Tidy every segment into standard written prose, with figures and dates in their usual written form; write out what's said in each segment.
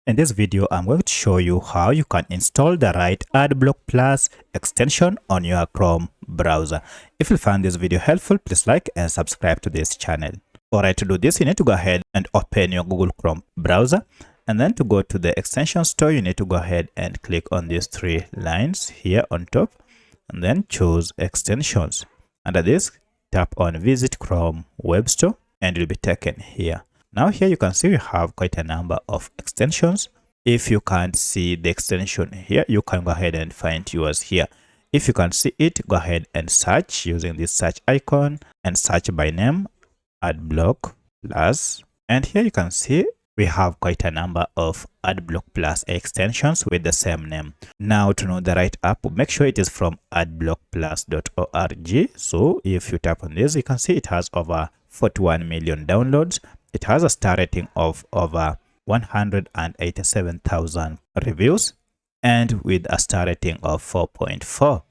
In this video, I'm going to show you how you can install the right AdBlock Plus extension on your Chrome browser. If you found this video helpful, please like and subscribe to this channel. Alright, to do this, you need to go ahead and open your Google Chrome browser. And then to go to the extension store, you need to go ahead and click on these three lines here on top. And then choose extensions. Under this, tap on Visit Chrome Web Store and you'll be taken here. Now here you can see we have quite a number of extensions. If you can't see the extension here, you can go ahead and find yours here. If you can't see it, go ahead and search using this search icon and search by name, AdBlock Plus. And here you can see we have quite a number of AdBlock Plus extensions with the same name. Now to know the right app, make sure it is from adblockplus.org. So if you tap on this, you can see it has over 41 million downloads. It has a star rating of over 187,000 reviews and with a star rating of 4.4.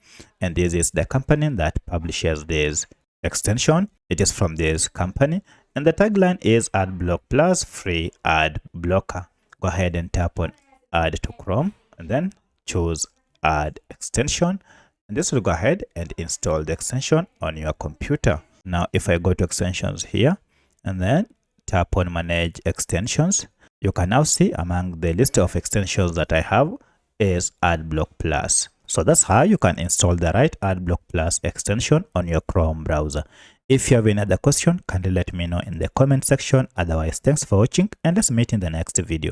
And this is the company that publishes this extension. It is from this company. And the tagline is AdBlock Plus free ad blocker. Go ahead and tap on Add to Chrome and then choose Add extension. And this will go ahead and install the extension on your computer. Now, if I go to extensions here and then tap on Manage Extensions, you can now see among the list of extensions that I have is AdBlock Plus. So that's how you can install the right AdBlock Plus extension on your Chrome browser. If you have any other question, kindly let me know in the comment section. Otherwise, thanks for watching and let's meet in the next video.